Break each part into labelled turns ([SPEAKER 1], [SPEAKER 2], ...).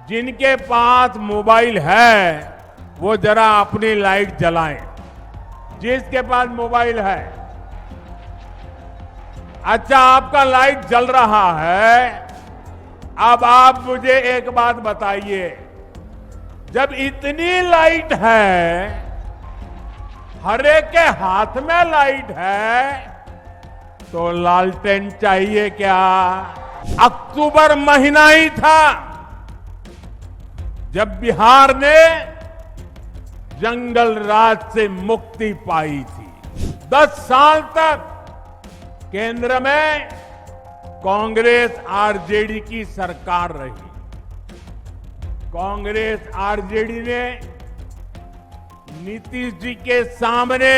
[SPEAKER 1] जिनके पास मोबाइल है वो जरा अपनी लाइट जलाएं। जिसके पास मोबाइल है, अच्छा आपका लाइट जल रहा है। अब आप मुझे एक बात बताइए, जब इतनी लाइट है, हर एक के हाथ में लाइट है, तो लालटेन चाहिए क्या? अक्टूबर महीना ही था जब बिहार ने जंगल राज से मुक्ति पाई थी। 10 साल तक केंद्र में कांग्रेस आरजेडी की सरकार रही। कांग्रेस आरजेडी ने नीतीश जी के सामने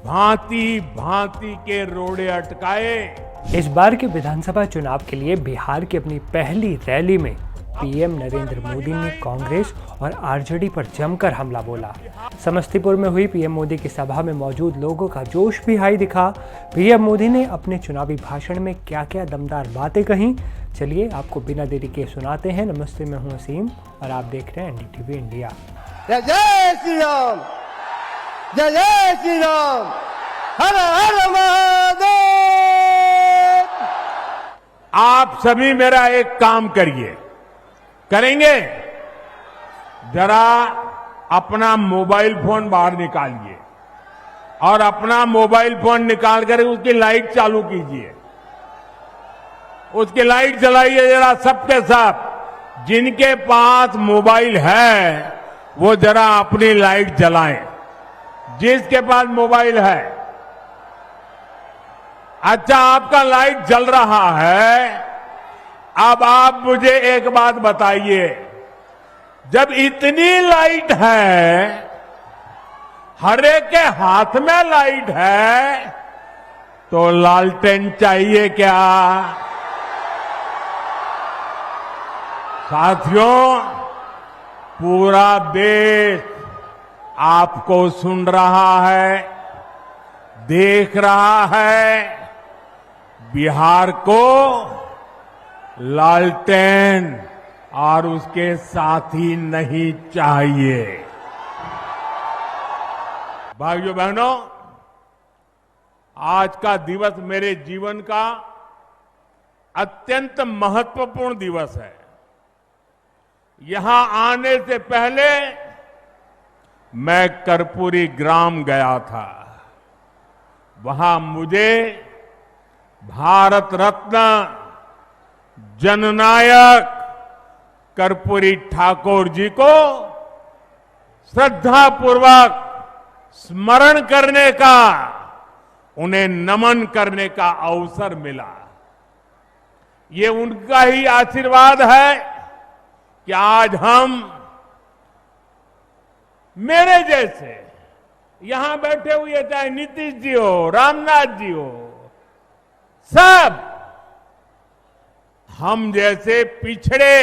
[SPEAKER 1] भांति भांति के रोड़े अटकाए।
[SPEAKER 2] इस बार के विधानसभा चुनाव के लिए बिहार की अपनी पहली रैली में पीएम नरेंद्र मोदी ने कांग्रेस और आरजेडी पर जमकर हमला बोला। समस्तीपुर में हुई पीएम मोदी की सभा में मौजूद लोगों का जोश भी हाई दिखा। पीएम मोदी ने अपने चुनावी भाषण में क्या क्या दमदार बातें कहीं, चलिए आपको बिना देरी के सुनाते हैं। नमस्ते, मैं हूं असीम और आप देख रहे हैं एनडीटीवी इंडिया।
[SPEAKER 3] जय श्री राम, जय जय श्री राम, हर हर महादेव।
[SPEAKER 1] आप सभी मेरा एक काम करिए, करेंगे? जरा अपना मोबाइल फोन बाहर निकालिए और अपना मोबाइल फोन निकाल कर उसकी लाइट चालू कीजिए, उसकी लाइट जलाइए जरा सबके सब। जिनके पास मोबाइल है वो जरा अपनी लाइट जलाएं। जिसके पास मोबाइल है, अच्छा आपका लाइट जल रहा है। अब आप मुझे एक बात बताइए, जब इतनी लाइट है, हर एक के हाथ में लाइट है, तो लालटेन चाहिए क्या? साथियों, पूरा देश आपको सुन रहा है, देख रहा है। बिहार को लालटेन और उसके साथी नहीं चाहिए। भाइयों बहनों, आज का दिवस मेरे जीवन का अत्यंत महत्वपूर्ण दिवस है। यहां आने से पहले मैं कर्पूरी ग्राम गया था। वहां मुझे भारत रत्न जननायक कर्पूरी ठाकुर जी को श्रद्धापूर्वक स्मरण करने का, उन्हें नमन करने का अवसर मिला। ये उनका ही आशीर्वाद है कि आज हम, मेरे जैसे यहां बैठे हुए, चाहे नीतीश जी हो, रामनाथ जी हो, सब हम जैसे पिछड़े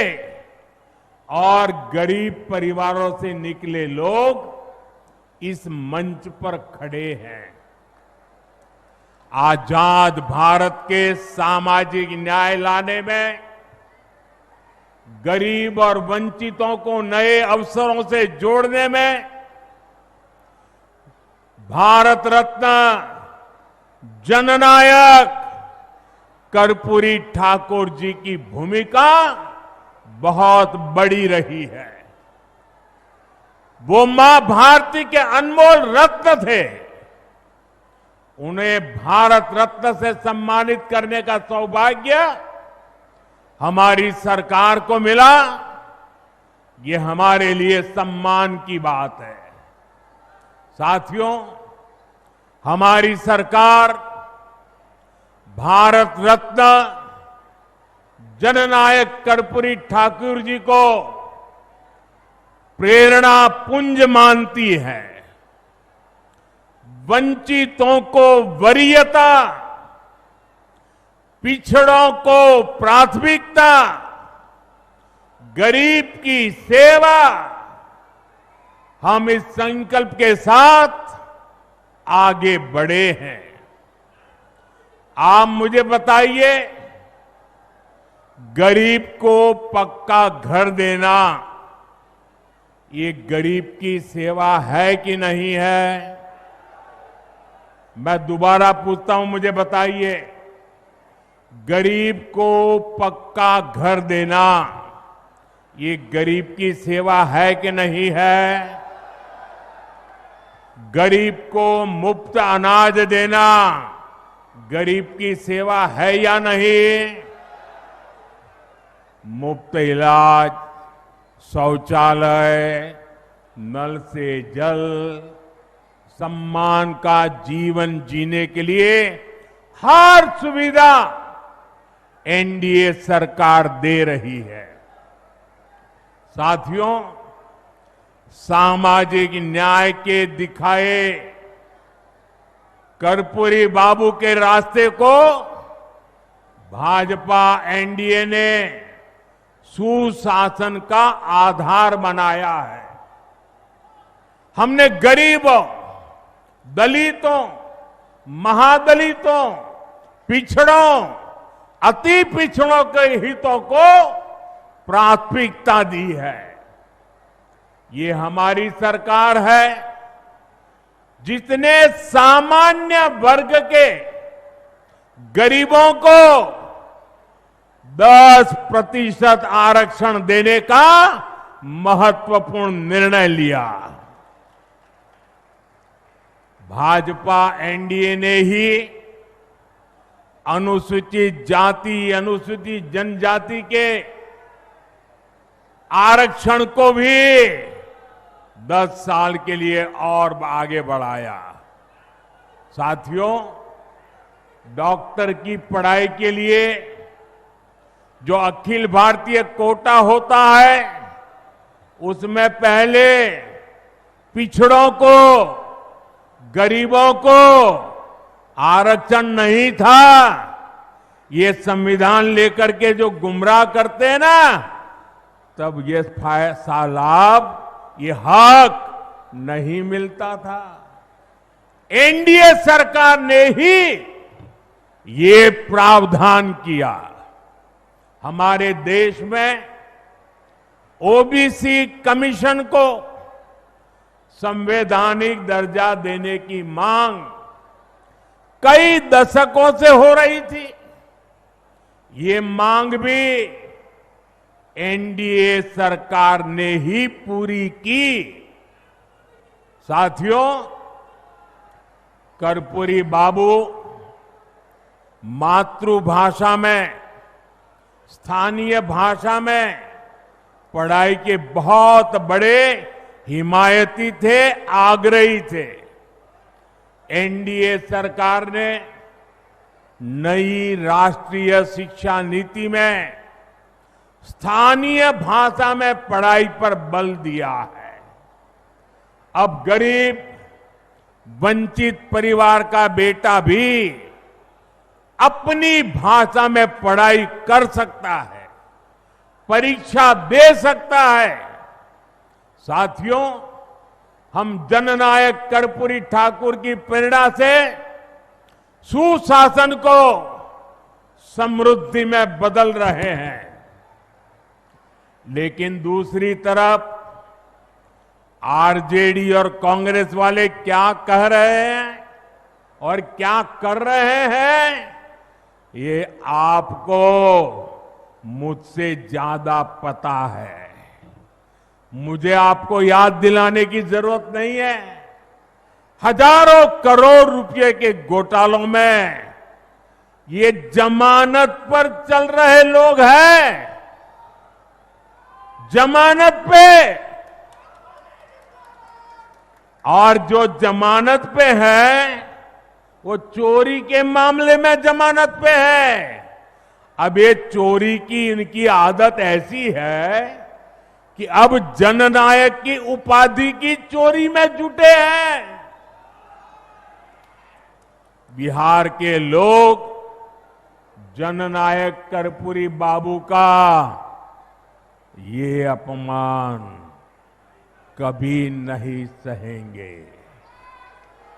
[SPEAKER 1] और गरीब परिवारों से निकले लोग इस मंच पर खड़े हैं। आजाद भारत के सामाजिक न्याय लाने में, गरीब और वंचितों को नए अवसरों से जोड़ने में भारत रत्न जननायक कर्पूरी ठाकुर जी की भूमिका बहुत बड़ी रही है। वो मां भारती के अनमोल रत्न थे। उन्हें भारत रत्न से सम्मानित करने का सौभाग्य हमारी सरकार को मिला। ये हमारे लिए सम्मान की बात है। साथियों, हमारी सरकार भारत रत्न जननायक कर्पूरी ठाकुर जी को प्रेरणा पुंज मानती है। वंचितों को वरीयता, पिछड़ों को प्राथमिकता, गरीब की सेवा, हम इस संकल्प के साथ आगे बढ़े हैं। आप मुझे बताइए, गरीब को पक्का घर देना ये गरीब की सेवा है कि नहीं है? मैं दोबारा पूछता हूं, मुझे बताइए, गरीब को पक्का घर देना ये गरीब की सेवा है कि नहीं है? गरीब को मुफ्त अनाज देना गरीब की सेवा है या नहीं? मुफ्त इलाज, शौचालय, नल से जल, सम्मान का जीवन जीने के लिए हर सुविधा एनडीए सरकार दे रही है। साथियों, सामाजिक न्याय के दिखाए कर्पूरी बाबू के रास्ते को भाजपा एनडीए ने सुशासन का आधार बनाया है। हमने गरीबों, दलितों, महादलितों, पिछड़ों, अति पिछड़ों के हितों को प्राथमिकता दी है। ये हमारी सरकार है जिसने सामान्य वर्ग के गरीबों को 10% आरक्षण देने का महत्वपूर्ण निर्णय लिया। भाजपा एनडीए ने ही अनुसूचित जाति, अनुसूचित जनजाति के आरक्षण को भी 10 साल के लिए और आगे बढ़ाया। साथियों, डॉक्टर की पढ़ाई के लिए जो अखिल भारतीय कोटा होता है, उसमें पहले पिछड़ों को, गरीबों को आरक्षण नहीं था। ये संविधान लेकर के जो गुमराह करते हैं ना, तब ये लाभ, ये हक नहीं मिलता था। एनडीए सरकार ने ही ये प्रावधान किया। हमारे देश में ओबीसी कमीशन को संवैधानिक दर्जा देने की मांग कई दशकों से हो रही थी। ये मांग भी एनडीए सरकार ने ही पूरी की। साथियों, कर्पूरी बाबू मातृभाषा में, स्थानीय भाषा में पढ़ाई के बहुत बड़े हिमायती थे, आग्रही थे। एनडीए सरकार ने नई राष्ट्रीय शिक्षा नीति में स्थानीय भाषा में पढ़ाई पर बल दिया है। अब गरीब, वंचित परिवार का बेटा भी अपनी भाषा में पढ़ाई कर सकता है, परीक्षा दे सकता है। साथियों, हम जननायक कर्पूरी ठाकुर की प्रेरणा से सुशासन को समृद्धि में बदल रहे हैं। लेकिन दूसरी तरफ आरजेडी और कांग्रेस वाले क्या कह रहे हैं और क्या कर रहे हैं, ये आपको मुझसे ज्यादा पता है। मुझे आपको याद दिलाने की जरूरत नहीं है। हजारों करोड़ रुपए के घोटालों में ये जमानत पर चल रहे लोग हैं, जमानत पे। और जो जमानत पे है वो चोरी के मामले में जमानत पे है। अब ये चोरी की इनकी आदत ऐसी है कि अब जननायक की उपाधि की चोरी में जुटे हैं। बिहार के लोग जननायक कर्पूरी बाबू का ये अपमान कभी नहीं सहेंगे,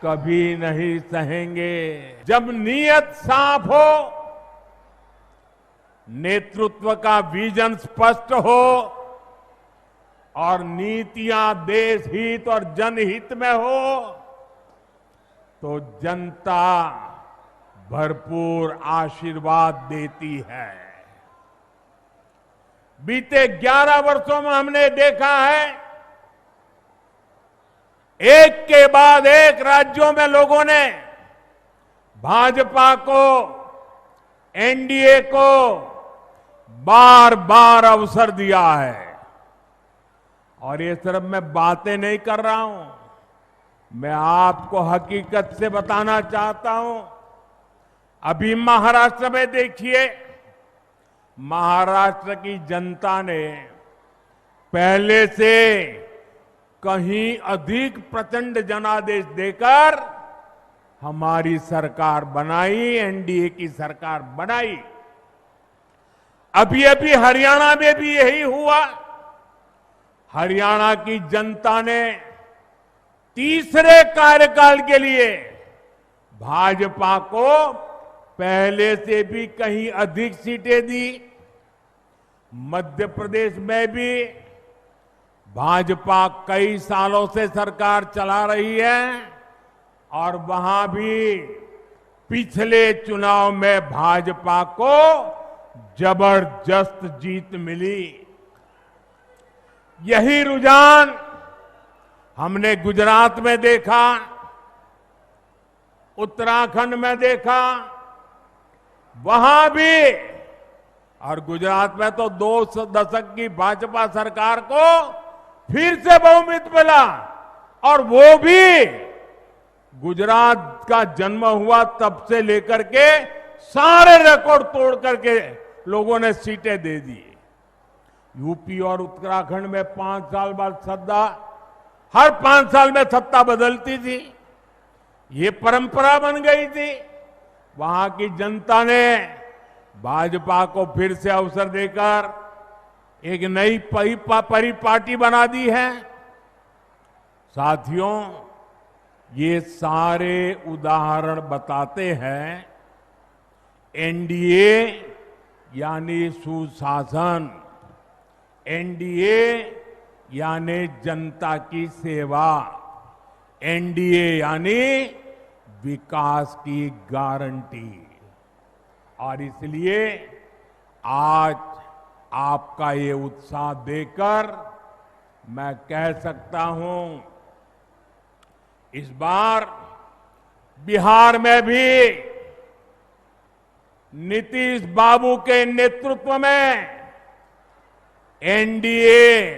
[SPEAKER 1] कभी नहीं सहेंगे। जब नीयत साफ हो, नेतृत्व का विजन स्पष्ट हो और नीतियां देश हित और जनहित में हो तो जनता भरपूर आशीर्वाद देती है। बीते 11 वर्षों में हमने देखा है एक के बाद एक राज्यों में लोगों ने भाजपा को, एनडीए को बार बार अवसर दिया है। और ये सिर्फ मैं बातें नहीं कर रहा हूं, मैं आपको हकीकत से बताना चाहता हूं। अभी महाराष्ट्र में देखिए, महाराष्ट्र की जनता ने पहले से कहीं अधिक प्रचंड जनादेश देकर हमारी सरकार बनाई, एनडीए की सरकार बनाई। अभी अभी हरियाणा में भी यही हुआ। हरियाणा की जनता ने तीसरे कार्यकाल के लिए भाजपा को पहले से भी कहीं अधिक सीटें दी। मध्य प्रदेश में भी भाजपा कई सालों से सरकार चला रही है और वहां भी पिछले चुनाव में भाजपा को जबरदस्त जीत मिली। यही रुझान हमने गुजरात में देखा, उत्तराखंड में देखा, वहां भी। और गुजरात में तो 2 दशक की भाजपा सरकार को फिर से बहुमत मिला और वो भी गुजरात का जन्म हुआ तब से लेकर के सारे रिकॉर्ड तोड़ करके लोगों ने सीटें दे दी। यूपी और उत्तराखंड में 5 साल बाद सत्ता, हर 5 साल में सत्ता बदलती थी, ये परंपरा बन गई थी। वहां की जनता ने भाजपा को फिर से अवसर देकर एक नई परिपाटी बना दी है। साथियों, ये सारे उदाहरण बताते हैं एनडीए यानी सुशासन, एनडीए यानी जनता की सेवा, एनडीए यानी विकास की गारंटी। और इसलिए आज आपका ये उत्साह देखकर मैं कह सकता हूं, इस बार बिहार में भी नीतीश बाबू के नेतृत्व में एनडीए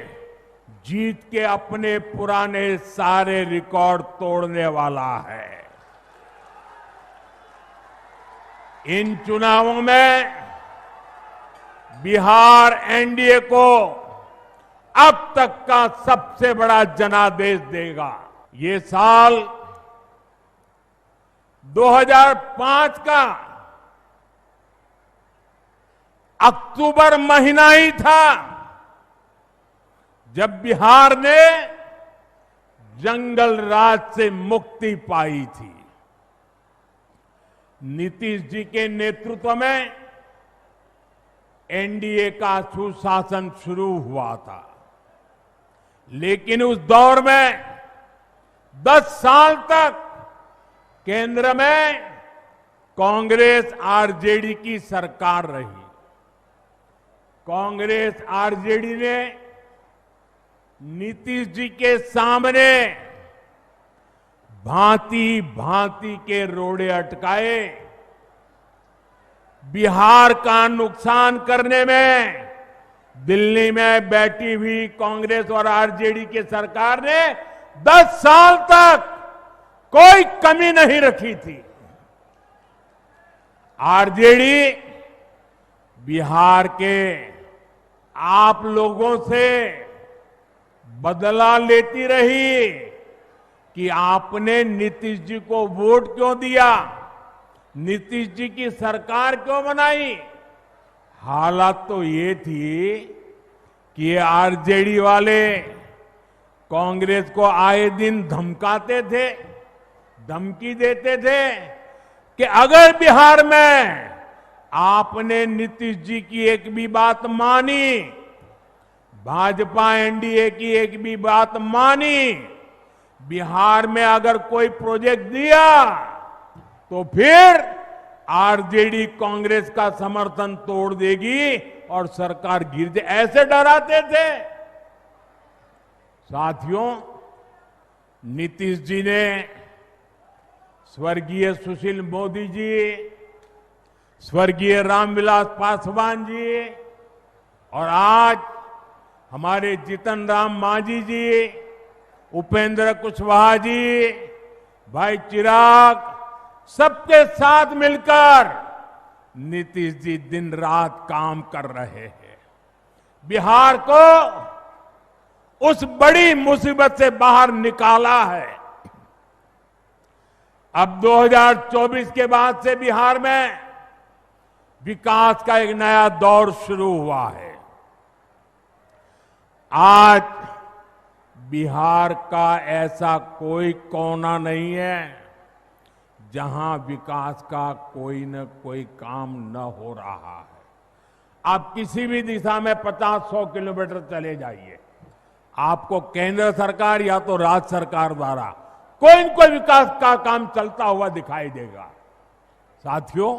[SPEAKER 1] जीत के अपने पुराने सारे रिकॉर्ड तोड़ने वाला है। इन चुनावों में बिहार एनडीए को अब तक का सबसे बड़ा जनादेश देगा। ये साल 2005 का अक्टूबर महीना ही था जब बिहार ने जंगल राज से मुक्ति पाई थी। नीतीश जी के नेतृत्व में एनडीए का सुशासन शुरू हुआ था, लेकिन उस दौर में 10 साल तक केंद्र में कांग्रेस आरजेडी की सरकार रही। कांग्रेस आरजेडी ने नीतीश जी के सामने भांति भांति के रोड़े अटकाए। बिहार का नुकसान करने में दिल्ली में बैठी हुई कांग्रेस और आरजेडी की सरकार ने 10 साल तक कोई कमी नहीं रखी थी। आरजेडी बिहार के आप लोगों से बदला लेती रही कि आपने नीतीश जी को वोट क्यों दिया, नीतीश जी की सरकार क्यों बनाई। हालात तो ये थी कि ये आरजेडी वाले कांग्रेस को आए दिन धमकाते थे, धमकी देते थे कि अगर बिहार में आपने नीतीश जी की एक भी बात मानी, भाजपा एनडीए की एक भी बात मानी। बिहार में अगर कोई प्रोजेक्ट दिया तो फिर आरजेडी कांग्रेस का समर्थन तोड़ देगी और सरकार गिर जाए, ऐसे डराते थे। साथियों, नीतीश जी ने स्वर्गीय सुशील मोदी जी, स्वर्गीय रामविलास पासवान जी और आज हमारे जीतन राम मांझी जी, उपेंद्र कुशवाहा जी, भाई चिराग, सबके साथ मिलकर नीतीश जी दिन रात काम कर रहे हैं। बिहार को उस बड़ी मुसीबत से बाहर निकाला है। अब 2024 के बाद से बिहार में विकास का एक नया दौर शुरू हुआ है। आज बिहार का ऐसा कोई कोना नहीं है जहां विकास का कोई न कोई काम न हो रहा है। आप किसी भी दिशा में 50-100 किलोमीटर चले जाइए, आपको केंद्र सरकार या तो राज्य सरकार द्वारा कोई न कोई विकास का काम चलता हुआ दिखाई देगा। साथियों,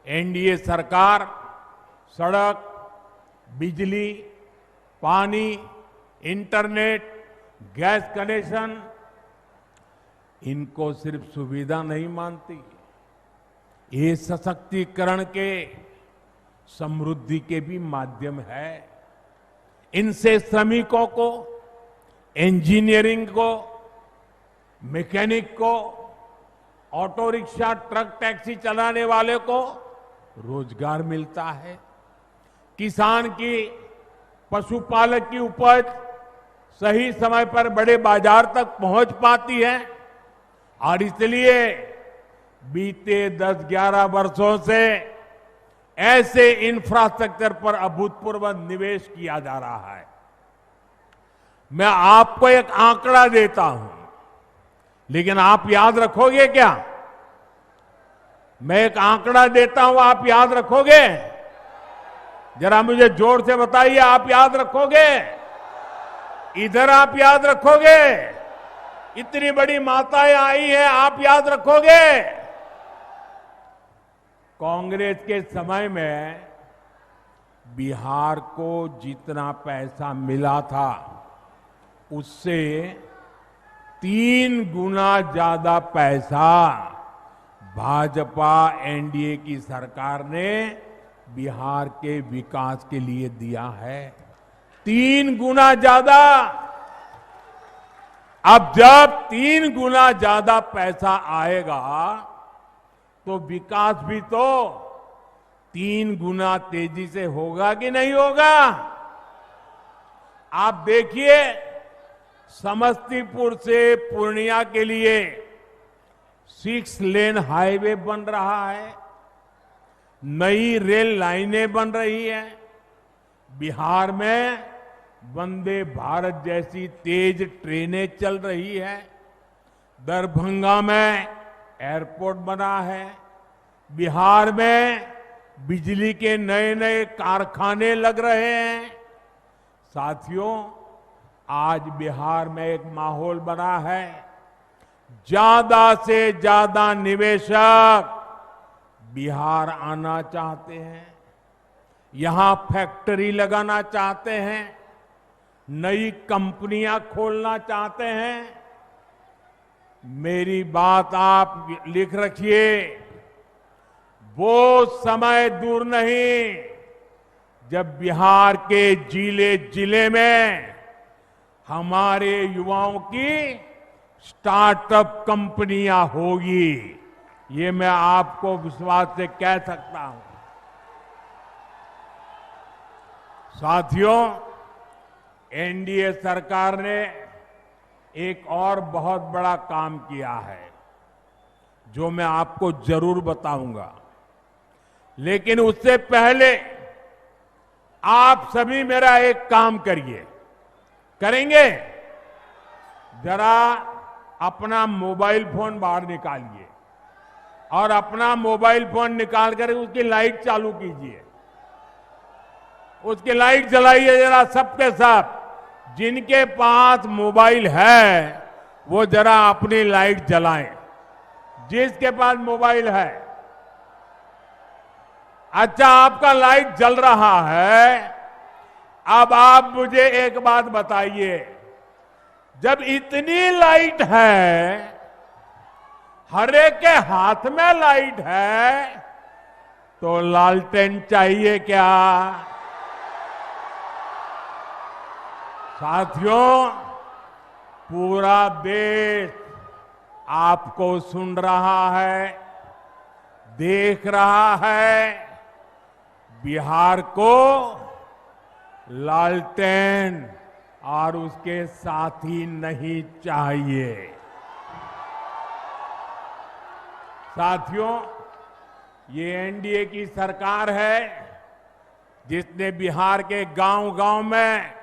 [SPEAKER 1] एनडीए सरकार सड़क, बिजली, पानी, इंटरनेट, गैस कनेक्शन, इनको सिर्फ सुविधा नहीं मानती, ये सशक्तिकरण के, समृद्धि के भी माध्यम है। इनसे श्रमिकों को, इंजीनियरिंग को, मैकेनिक को, ऑटो रिक्शा, ट्रक, टैक्सी चलाने वाले को रोजगार मिलता है। किसान की, पशुपालक की उपज सही समय पर बड़े बाजार तक पहुंच पाती है और इसलिए बीते 10-11 वर्षों से ऐसे इंफ्रास्ट्रक्चर पर अभूतपूर्व निवेश किया जा रहा है। मैं आपको एक आंकड़ा देता हूं, लेकिन आप याद रखोगे क्या? मैं एक आंकड़ा देता हूं, आप याद रखोगे? जरा मुझे जोर से बताइए, आप याद रखोगे? इधर आप याद रखोगे? इतनी बड़ी माताएं आई हैं, आप याद रखोगे? कांग्रेस के समय में बिहार को जितना पैसा मिला था उससे 3 गुना ज्यादा पैसा भाजपा एनडीए की सरकार ने बिहार के विकास के लिए दिया है। 3 गुना ज्यादा। अब जब 3 गुना ज्यादा पैसा आएगा तो विकास भी तो 3 गुना तेजी से होगा कि नहीं होगा? आप देखिए, समस्तीपुर से पूर्णिया के लिए 6 लेन हाईवे बन रहा है, नई रेल लाइनें बन रही हैं, बिहार में वंदे भारत जैसी तेज ट्रेनें चल रही है, दरभंगा में एयरपोर्ट बना है, बिहार में बिजली के नए नए कारखाने लग रहे हैं। साथियों, आज बिहार में एक माहौल बना है, ज्यादा से ज्यादा निवेशक बिहार आना चाहते हैं, यहां फैक्ट्री लगाना चाहते हैं, नई कंपनियां खोलना चाहते हैं। मेरी बात आप लिख रखिए, वो समय दूर नहीं जब बिहार के जिले जिले में हमारे युवाओं की स्टार्टअप कंपनियां होगी। ये मैं आपको विश्वास से कह सकता हूं। साथियों, एनडीए सरकार ने एक और बहुत बड़ा काम किया है जो मैं आपको जरूर बताऊंगा, लेकिन उससे पहले आप सभी मेरा एक काम करिए। करेंगे? जरा अपना मोबाइल फोन बाहर निकालिए और अपना मोबाइल फोन निकाल कर उसकी लाइट चालू कीजिए, उसकी लाइट जलाइए जरा सबके सब। जिनके पास मोबाइल है वो जरा अपनी लाइट जलाएं, जिसके पास मोबाइल है। अच्छा, आपका लाइट जल रहा है। अब आप मुझे एक बात बताइए, जब इतनी लाइट है, हर एक के हाथ में लाइट है, तो लालटेन चाहिए क्या? साथियों, पूरा देश आपको सुन रहा है, देख रहा है। बिहार को लालटेन और उसके साथी नहीं चाहिए। साथियों, ये एनडीए की सरकार है जिसने बिहार के गांव-गांव में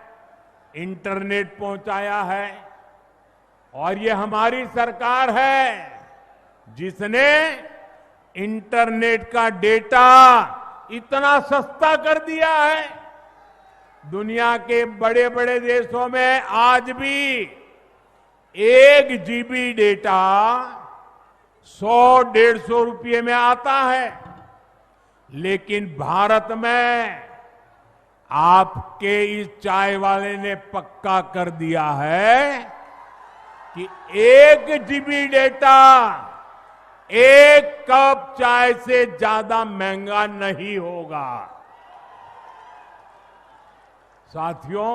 [SPEAKER 1] इंटरनेट पहुंचाया है, और ये हमारी सरकार है जिसने इंटरनेट का डेटा इतना सस्ता कर दिया है। दुनिया के बड़े बड़े देशों में आज भी 1 GB डेटा 100-150 रुपये में आता है, लेकिन भारत में आपके इस चाय वाले ने पक्का कर दिया है कि 1 GB डेटा 1 कप चाय से ज्यादा महंगा नहीं होगा। साथियों,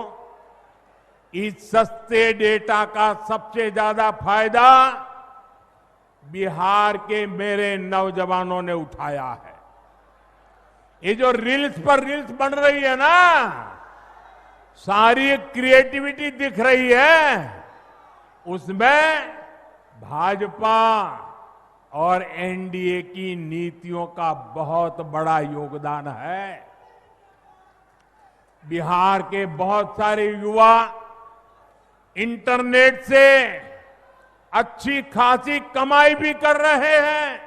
[SPEAKER 1] इस सस्ते डेटा का सबसे ज्यादा फायदा बिहार के मेरे नौजवानों ने उठाया है। ये जो रील्स पर रील्स बन रही है ना, सारी क्रिएटिविटी दिख रही है, उसमें भाजपा और एनडीए की नीतियों का बहुत बड़ा योगदान है। बिहार के बहुत सारे युवा इंटरनेट से अच्छी खासी कमाई भी कर रहे हैं।